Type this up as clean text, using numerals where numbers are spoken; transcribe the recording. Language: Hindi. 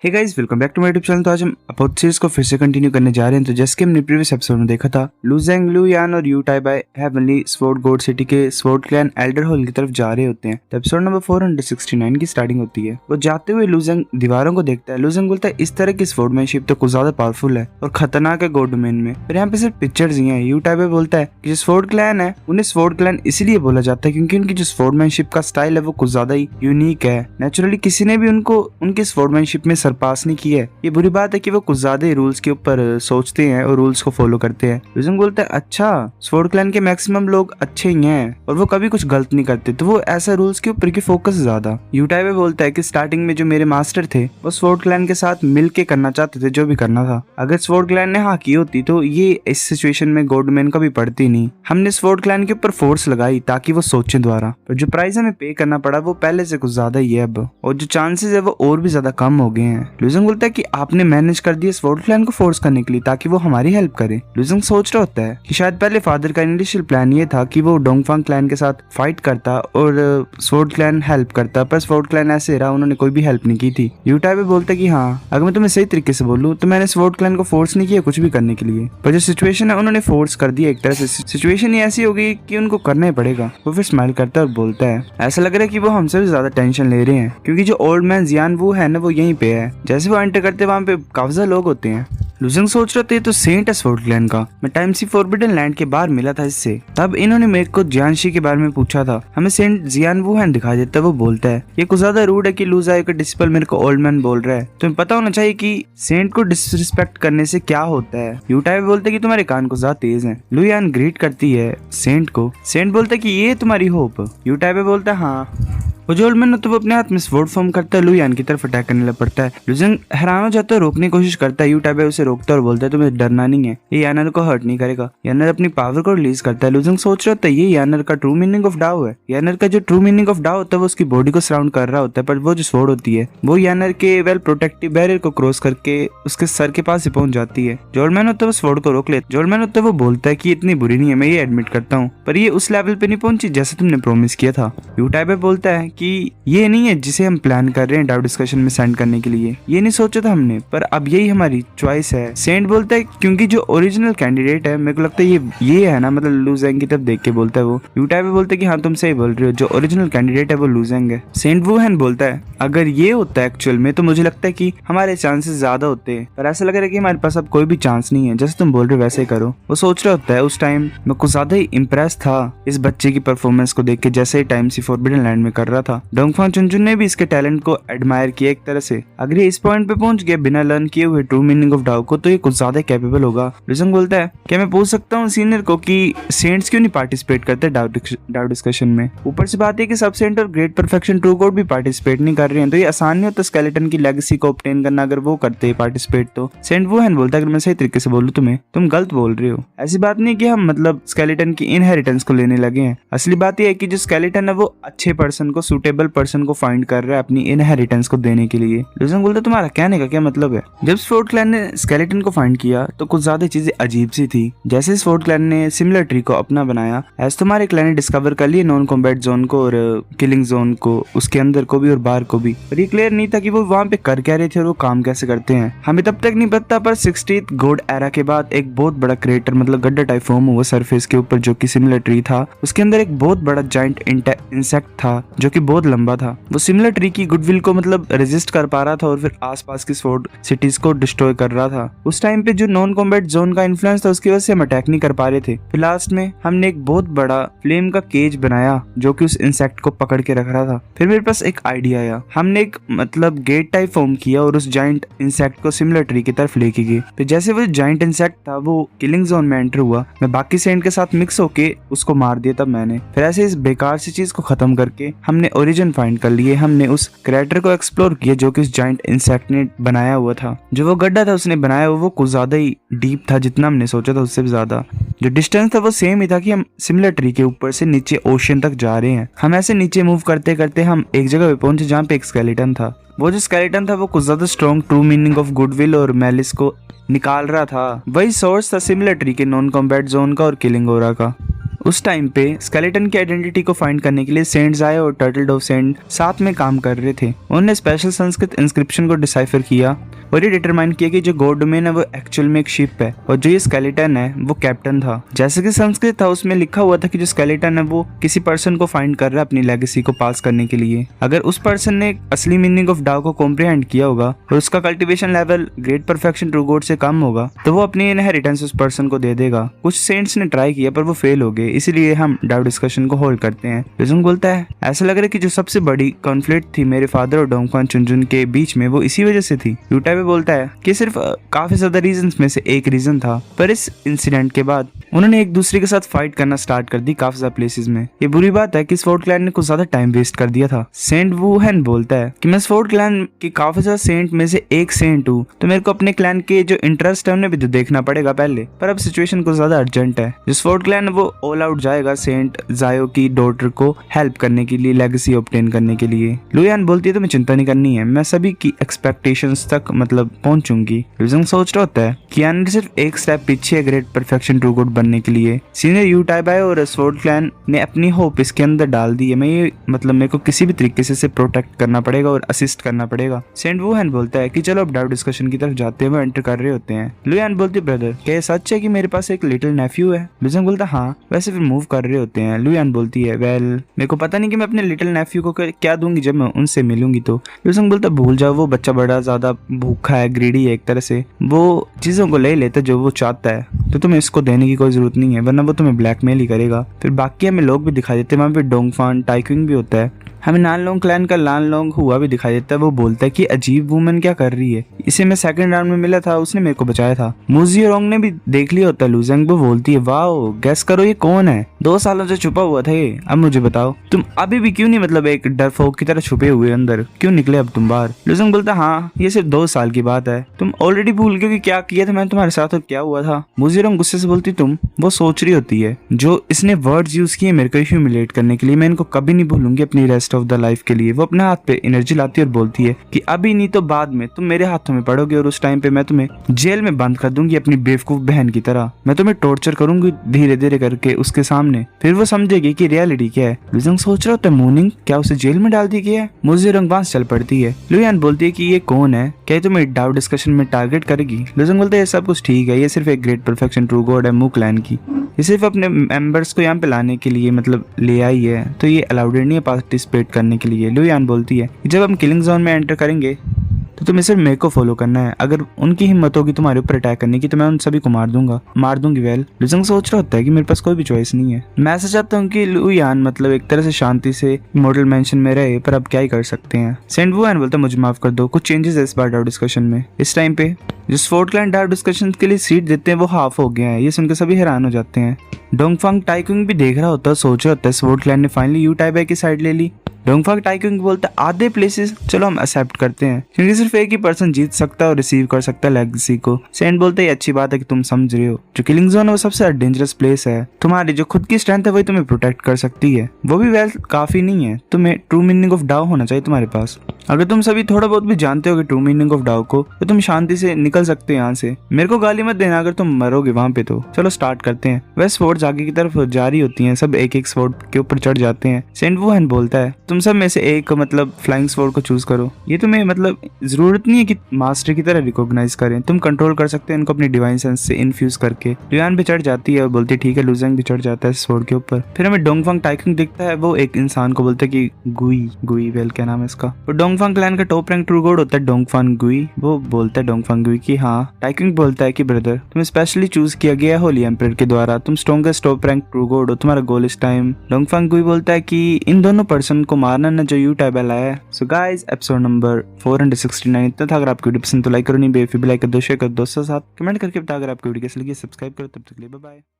Hey guys, welcome back to my YouTube channel. तो आज हम अपोथ सीरीज को फिर से कंटिन्यू करने जा रहे हैं। तो जैसे कि हमने प्रीवियस एपिसोड में देखा था, लू ज़ेंग, लू यान और यू टाइबाई हेवनली स्वॉर्ड गोड सिटी के स्वॉर्ड क्लैन एल्डर हॉल की तरफ जा रहे होते हैं। तो एपिसोड नंबर 469 की स्टार्टिंग होती है। वो जाते हुए लू ज़ेंग दीवारों को देखता है। लू ज़ेंग बोलता है, इस तरह की स्वॉर्डमैनशिप तो कुछ ज्यादा पावरफुल है और खतरनाक है गॉड डोमेन में, पर यहाँ पे सिर्फ पिक्चर्स ही हैं। यू टाइबाई बोलता है कि जो स्वॉर्ड क्लैन है उन्हें स्वॉर्ड क्लैन इसीलिए बोला जाता है क्योंकि उनकी जो स्वॉर्डमैनशिप का स्टाइल है वो कुछ ज्यादा ही यूनिक है। नेचुरली किसी ने भी उनको उनकी स्वॉर्डमैनशिप में सरपास नहीं किया है। ये बुरी बात है कि वो कुछ ज्यादा ही रूल्स के ऊपर सोचते हैं और रूल्स को फॉलो करते हैं। लू ज़ेंग बोलता है, अच्छा, स्वॉर्ड क्लैन के मैक्सिमम लोग अच्छे ही हैं और वो कभी कुछ गलत नहीं करते, तो वो ऐसा रूल्स के ऊपर की फोकस ज्यादा। यू टाइबाई बोलता है कि स्टार्टिंग में जो मेरे मास्टर थे वो स्वॉर्ड क्लैन के साथ मिल के करना चाहते थे जो भी करना था। अगर स्वॉर्ड क्लैन ने हाँ की होती तो ये इस सिचुएशन में गॉड डोमेन कभी पड़ती नहीं। हमने स्वॉर्ड क्लैन के ऊपर फोर्स लगाई ताकि वो सोचे द्वारा, पर जो प्राइस हमें पे करना पड़ा वो पहले से कुछ ज्यादा ही है अब, और जो चांसेस है वो और भी ज्यादा कम हो गए हैं। लू ज़ेंग बोलता है कि आपने मैनेज कर दिया स्वॉर्ड क्लैन को फोर्स करने के लिए ताकि वो हमारी हेल्प करे। लू ज़ेंग सोच रहा होता है कि शायद पहले फादर का इनिशियल प्लान ये था कि वो डोंगफांग क्लैन के साथ फाइट करता और स्वॉर्ड क्लैन हेल्प करता, पर स्वॉर्ड क्लैन ऐसे रहा, उन्होंने कोई भी हेल्प नहीं की थी। यू टाइबाई बोलता है कि हाँ, अगर मैं तुम्हें सही तरीके से बोलूं तो मैंने स्वॉर्ड क्लैन को फोर्स नहीं किया कुछ भी करने के लिए, पर जो सिचुएशन है उन्होंने फोर्स कर दिया। एक तरह से सिचुएशन ही ऐसी हो गई कि उनको करना ही पड़ेगा। वो फिर स्माइल करता है और बोलता है, ऐसा लग रहा है कि वो हमसे भी ज्यादा टेंशन ले रहे हैं क्योंकि जो ओल्ड मैन जियान वू है ना वो यहीं पे है। जैसे वो एंटर करते वहाँ पे काफी लोग होते हैं। लू ज़ेंग सोच रहे थे तो सेंट है स्वॉर्ड क्लैन का, मैं टाइम सी फॉरबिडन लैंड के बाहर मिला था इससे, तब इन्होंने मेरे को जियानशी के बारे में पूछा था। हमें सेंट जियान वू हैन दिखा देता है। वो बोलता है, ये कुछ ज्यादा रूड है कि लू ज़ाई का डिसिपल मेरे को ओल्ड मैन बोल रहा है, तुम्हें पता होना चाहिए कि सेंट को डिसरिस्पेक्ट करने से क्या होता है। यू टाइबाई बोलते है कि तुम्हारे कान को ज्यादा तेज है। लू यान ग्रीट करती है सेंट को। सेंट बोलता है कि ये तुम्हारी होप। यू टाइबाई बोलता है हाँ। वो जो ओल्ड मैन तो वो अपने हाथ में स्वॉर्ड फॉर्म करता है, लू यान की तरफ अटैक करने लग पड़ता है। लू ज़ेंग हैरान हो जाता है, रोकने की कोशिश करता है। यू टाइबाई उसे रोकता है और बोलता है, तुम्हें डरना नहीं है, ये यानर को हर्ट नहीं करेगा। यानर अपनी पावर को रिलीज करता है। लू ज़ेंग सोच रहा होता है ये यानर का ट्रू मीनिंग ऑफ डाओ है। यानर का जो ट्रू मीनिंग ऑफ डाओ होता है वो उसकी बॉडी को सराउंड कर रहा होता है, पर वो जो स्वॉर्ड होती है वो यानर के वेल प्रोटेक्टिव बैरियर को क्रॉस करके उसके सर के पास ही पहुंच जाती है। जो ओल्ड मैन होता है वो स्वॉर्ड को रोक लेता है। जो ओल्ड मैन होता है वो बोलता है कि इतनी बुरी नहीं है, मैं ये एडमिट करता हूँ, पर ये उस लेवल पे नहीं पहुंची जैसे तुमने प्रॉमिस किया था। यू टाइबाई बोलता है कि ये नहीं है जिसे हम प्लान कर रहे हैं डाउ डिस्कशन में सेंड करने के लिए, ये नहीं सोचा था हमने, पर अब यही हमारी चॉइस है। सेंट बोलता है क्योंकि जो ओरिजिनल कैंडिडेट है मेरे को लगता है ये है ना, मतलब लू ज़ेंग की तरफ देख के बोलता है वो। यू टाइबाई बोलता है कि हाँ तुम सही बोल रहे हो, जो ओरिजिनल कैंडिडेट है वो लू ज़ेंग है। सेंट वू हैन बोलता है, अगर ये होता है एक्चुअल में तो मुझे लगता है कि हमारे चांसेस ज्यादा होते हैं, पर ऐसा लग रहा है कि हमारे पास अब कोई भी चांस नहीं है, जैसे तुम बोल रहे हो वैसे ही करो। वो सोच रहा होता है उस टाइम मैं कुछ ज्यादा ही इम्प्रेस था इस बच्चे की परफॉर्मेंस को देख के, जैसे ही टाइम सी फॉरबिडन लैंड में कर रहा था। डोंगफांग चुनचुन ने भी इसके टैलेंट को एडमायर किया एक तरह से। अगर ये इस पॉइंट पे पहुंच गया बिना लर्न किए हुए ट्रू मीनिंग ऑफ डाओ को, तो ये कुछ ज्यादा कैपेबल होगा। लू ज़ेंग बोलता है, क्या मैं पूछ सकता हूँ सीनियर को कि सेंट्स क्यों नहीं पार्टिसिपेट करते डाउ डिस्कशन में? ऊपर से बात है कि सब सेंट और ग्रेट परफेक्शन ट्रू गॉड भी पार्टिसिपेट नहीं कर रहे हैं, तो ये आसान नहीं होता स्केलेटन की लेगेसी को ऑब्टेन करना अगर वो करते पार्टिसिपेट तो। सेंट वो हैन बोलता है, अगर मैं सही तरीके से बोलूं तुम्हें, तुम गलत बोल रहे हो। ऐसी बात नहीं कि हम मतलब स्केलेटन की इनहेरिटेंस को लेने लगे हैं। असली बात यह है कि जो स्केलेटन है वो अच्छे पर्सन को, सुटेबल पर्सन को फाइंड कर रहा है अपनी इनहेरिटेंस को देने के लिए। लू ज़ेंग बोलता है, तुम्हारा कहने का क्या मतलब है? जब स्वॉर्ड क्लैन ने स्केलेटन को फाइंड किया तो कुछ ज्यादा चीजें अजीब सी थी। जैसे स्वॉर्ड क्लैन ने सिमिलर ट्री को अपना बनाया, एज तुम्हारे क्लैन ने डिस्कवर कर लिया नॉन कॉम्बैट जोन को और किलिंग जोन को, उसके अंदर को भी और बाहर को भी, पर ये क्लियर नहीं था कि वो वहाँ पे कर क्या रहे थे और वो काम कैसे करते हैं। हमें तब तक नहीं पता, पर 60th गॉड एरा के बाद एक बहुत बड़ा क्रेटर मतलब गड्ढा टाइप फॉर्म हुआ सरफेस के ऊपर जो कि सिमिलर ट्री था। उसके अंदर एक बहुत बड़ा जाइंट इंसेक्ट था जो कि बहुत लंबा था। वो सिमिलर ट्री की गुडविल को मतलब रेजिस्ट कर पा रहा था और फिर आसपास की स्वॉर्ड सिटीज को डिस्ट्रॉय कर रहा था। उस टाइम पे जो नॉन कॉम्बैट जोन का इन्फ्लुएंस था उसकी वजह से हम अटैक नहीं कर पा रहे थे। फिर लास्ट में हमने एक बहुत बड़ा फ्लेम का केज बनाया जो कि उस इंसेक्ट को पकड़ के रख रहा था। फिर मेरे पास एक आइडिया आया, हमने एक मतलब गेट टाइप फॉर्म किया और उस जाइंट इंसेक्ट को सिमिलर ट्री की तरफ लेके गए। तो जैसे वो जाइंट इंसेक्ट था वो किलिंग जोन में एंटर हुआ, मैं बाकी सेंट के साथ मिक्स होके उसको मार दिया। तब मैंने फिर ऐसे इस बेकार सी चीज को खत्म करके हमने ओरिजिन फाइंड कर लिए। हमने उस क्रेटर को एक्सप्लोर किया जो कि उस जाइंट इंसेक्ट ने बनाया हुआ था। जो वो गड्ढा था उसने बनाया हुआ वो कुछ ज्यादा ही डीप था, जितना हमने सोचा था उससे भी ज्यादा। जो डिस्टेंस था वो सेम ही था कि हम सिमिलर ट्री के ऊपर से नीचे ओशन तक जा रहे हैं। हम ऐसे नीचे मूव करते करते हम एक जगह पे पहुंचे जहाँ पे एक स्केलेटन था। वो जो स्केलेटन था वो कुछ ज्यादा strong true meaning of goodwill और मैलिस को निकाल रहा था। वही सोर्स था सिमिलर ट्री के नॉन कॉम्बैट जोन का और किलिंग ओरा का। उस टाइम पे स्केलेटन की आइडेंटिटी को फाइंड करने के लिए सेंट ज़ायो और टर्टल डोव सेंट साथ में काम कर रहे थे। उन्होंने स्पेशल संस्कृत इंस्क्रिप्शन को डिसाइफर किया और ये डिटरमाइन किया कि जो गॉड डोमेन है वो एक्चुअल में एक शिप है और जो ये स्केलेटन है वो कैप्टन था। जैसे कि संस्कृत था उसमें लिखा हुआ था कि जो स्केलेटन है वो किसी पर्सन को फाइंड कर रहा है अपनी लेगेसी को पास करने के लिए। अगर उस पर्सन ने असली मीनिंग ऑफ डाओ को कॉम्प्रिहेंड किया होगा और उसका cultivation level great perfection true God से कम होगा तो वो अपनी इनहेरिटेंस उस पर्सन को दे देगा। कुछ सेंट्स ने ट्राई किया पर वो फेल हो गए, इसीलिए हम डाओ डिस्कशन को होल्ड करते हैं। लिजुंग बोलता है ऐसा लग रहा है कि जो सबसे बड़ी कॉन्फ्लिक्ट थी मेरे फादर और डोंगफान चुनजुन के बीच में वो इसी वजह से थी। यू टाइबे बोलता है कि सिर्फ काफी ज्यादा रीजंस में से एक रीजन था, पर इस इंसिडेंट के बाद उन्होंने एक दूसरे के साथ फाइट करना स्टार्ट कर दी काफी ज्यादा प्लेसेस में। ये बुरी बात है कि स्वॉर्ड क्लैन ने कुछ ज्यादा टाइम वेस्ट कर दिया था। सेंट वुहेन बोलता है कि मैं स्वॉर्ड क्लैन के काफी ज्यादा सेंट में से एक सेंट हूँ, तो मेरे को अपने क्लैन के जो इंटरेस्ट है उन्हें भी तो देखना पड़ेगा पहले, पर अब सिचुएशन कुछ ज्यादा अर्जेंट है। जो स्वॉर्ड क्लैन वो ऑल आउट जाएगा सेंट ज़ायो की डॉटर को हेल्प करने के लिए, लेगेसी ऑब्टेन करने के लिए। लुयान बोलती है तुम्हें चिंता नहीं करनी है, मैं सभी की एक्सपेक्टेशंस तक मतलब पहुंचूंगी। लिजुंग सोच रहा होता है कि यान सिर्फ एक स्टेप पीछे है ग्रेट परफेक्शन ट्रू गॉड बनने के लिए। सीनियर यू टाइबाई और स्वॉर्ड क्लैन ने अपनी होप इसके अंदर डाल दी है। मैं ये मतलब मेरे को किसी भी तरीके से प्रोटेक्ट करना पड़ेगा और असिस्ट करना पड़ेगा। सेंट वुहेन बोलता है कि चलो अब डाउ डिस्कशन की तरफ जाते हुए एंटर कर रहे होते हैं। लुयान बोलती ब्रदर क्या ये सच है कि मेरे पास एक लिटिल नेफ्यू है? लिजुंग बोलता हाँ, वैसे फिर मूव कर रहे होते हैं। लुयान बोलती है वेल मेरे को पता नहीं कि मैं अपने लिटिल नेफ्यू को क्या दूंगी जब मैं उनसे मिलूंगी। तो लिजुंग बोलता भूल जाओ, वो बच्चा बड़ा ज्यादा भूखा है, ग्रीडी है, एक तरह से वो चीजों को ले लेता जो वो चाहता है, तो तुम्हें इसको देने की कोई जरूरत नहीं है वरना वो तुम्हें ब्लैकमेल ही करेगा। फिर बाकी हमें लोग भी दिखाई देते हैं, वहाँ पे डोंगफान टाइक्विंग भी होता है। हमें नानलोंग क्लैन का लानलोंग हुआ भी दिखाई देता है। वो बोलता है कि अजीब वुमन क्या कर रही है, इसे मैं सेकंड राउंड में मिला था, उसने मेरे को बचाया था। मुजियोरोंग ने भी देख लिया होता है लुजेंग। वो बोलती है वाओ गेस करो ये कौन है, 2 सालों से छुपा हुआ था ये, अब मुझे बताओ तुम अभी भी क्यों नहीं मतलब एक डरपोक की तरह छुपे हुए अंदर क्यों निकले अब तुम बाहर? लुजेंग बोलता हाँ ये सिर्फ 2 साल की बात है, तुम ऑलरेडी भूल गए कि क्या किया था मैंने तुम्हारे साथ और क्या हुआ था। मुजियोरोंग गुस्से से बोलती तुम, वो सोच रही होती है जो इसने वर्ड्स यूज किए मेरे को ह्यूमिलेट करने के लिए, मैं इनको कभी नहीं भूलूंगी अपनी रेस्ट ऑफ द लाइफ के लिए। वो अपने हाथ पे एनर्जी लाती है और बोलती है कि अभी नहीं तो बाद में तुम मेरे हाथों में पड़ोगे और उस टाइम पे मैं तुम्हें जेल में बंद कर दूंगी अपनी बेवकूफ बहन की तरह। मैं तुम्हें टॉर्चर करूंगी धीरे धीरे करके उसके सामने, फिर वो समझेगी कि रियलिटी क्या है। लुजंग सोच रहा होता है मूनिंग क्या उसे जेल में डाल दी गया है? मुजियोरोंग वहां चल पड़ती है। लुयान बोलती है कि ये कौन है, क्या तुम्हें डाउ डिस्कशन में टारगेट करेगी? लुजंग बोलते है सब कुछ ठीक है, ये सिर्फ एक ग्रेट परफेक्शन ट्रू गॉड है मू क्लैन की, ये सिर्फ अपने मेंबर्स को यहाँ पे लाने के लिए मतलब ले आई है, तो ये अलाउड नहीं है पार्टिसिपेट करने के लिए। लुयान बोलती है जब हम किलिंग जोन में एंटर करेंगे तो तुम्हें सिर्फ मेरे को फॉलो करना है, अगर उनकी हिम्मत होगी तुम्हारे ऊपर अटैक करने की तो मैं उन सभी को मार दूंगी। वेल लुजंग सोच रहा होता है कि मेरे पास कोई भी चॉइस नहीं है, मैं ऐसा चाहता हूँ कि लुयान मतलब एक तरह से शांति से मॉडल मेंशन में रहे, पर अब क्या ही कर सकते हैं। सेंट वुहेन बोलता मुझे माफ कर दो, कुछ चेंजेस है इस बार डाउ डिस्कशन में। इस टाइम पे जो स्वॉर्ड क्लैन डाउ डिस्कशन के लिए सीट देते हैं वो हाफ हो गया है, ये सुनकर सभी हैरान हो जाते हैं। डोंगफांग टाइक्विंग भी देख रहा होता है, सोच रहा होता है स्वॉर्ड क्लैन ने फाइनली यू टाइबाई की साइड ले ली। डोंगफांग टाइक्विंग बोलता है आधे प्लेसेस चलो हम एक्सेप्ट करते हैं क्योंकि सिर्फ एक ही पर्सन जीत सकता है और रिसीव कर सकता है लेगेसी को। सेंट बोलते है अच्छी बात है कि तुम समझ रहे हो, जो किलिंग जोन है वो सबसे डेंजरस प्लेस है, तुम्हारी जो खुद की स्ट्रेंथ है वही तुम्हें प्रोटेक्ट कर सकती है, वो भी वेल काफी नहीं है, तुम्हें ट्रू मीनिंग ऑफ डाउ होना चाहिए तुम्हारे पास। अगर तुम सभी थोड़ा बहुत भी जानते हो कि ट्रू मीनिंग ऑफ डाउ को तो तुम शांति से निकल सकते हो यहाँ से। मेरे को गाली मत देना अगर तुम मरोगे वहां पे तो। चलो स्टार्ट करते हैं। वह स्वॉर्ड्स आगे की तरफ जा रही होती हैं, सब एक एक स्वॉर्ड के ऊपर चढ़ जाते हैं। सेंट वुहेन बोलता है तुम सब में से एक मतलब फ्लाइंग स्वॉर्ड को चूज करो, ये तुम्हें मतलब जरूरत नहीं है कि मास्टर की तरह रिकॉग्नाइज करें, तुम कंट्रोल कर सकते हैं इनको अपनी डिवाइन सेंस से इन्फ्यूज करके। लुयान भी चढ़ जाती है और बोलती है ठीक है। लुजेंग भी चढ़ जाता है स्वॉर्ड के ऊपर। फिर हमें डोंगफांग टाइक्विंग दिखता है, वो एक इंसान को बोलता है कि गुई वेल क्या नाम है इसका। और डोंगफांग क्लैन का टॉप रैंक ट्रू गॉड होता है डोंगफांग गुई। वो बोलता है डोंगफांग गुई कि हाँ। टाइक्विंग बोलता है कि ब्रदर तुम्हें स्पेशली चूज किया गया है होली एम्परर के द्वारा, तुम strongest top rank true God हो, तुम्हारा गोल इस टाइम। डोंगफांग गुई बोलता है कि इन दोनों पर्सन को मारना ना जो यू टाइबाई लाया है। सो गाइस एपिसोड नंबर 469 इतना था। अगर आपको वीडियो पसंद तो लाइक करो, नहीं बेफिजूल लाइक कर दो, शेयर कर दो, दोस्तों के साथ कमेंट करके बता। अगर आपको वीडियो कैसी लगी सब्सक्राइब करो। तब तक के लिए बाय बाय।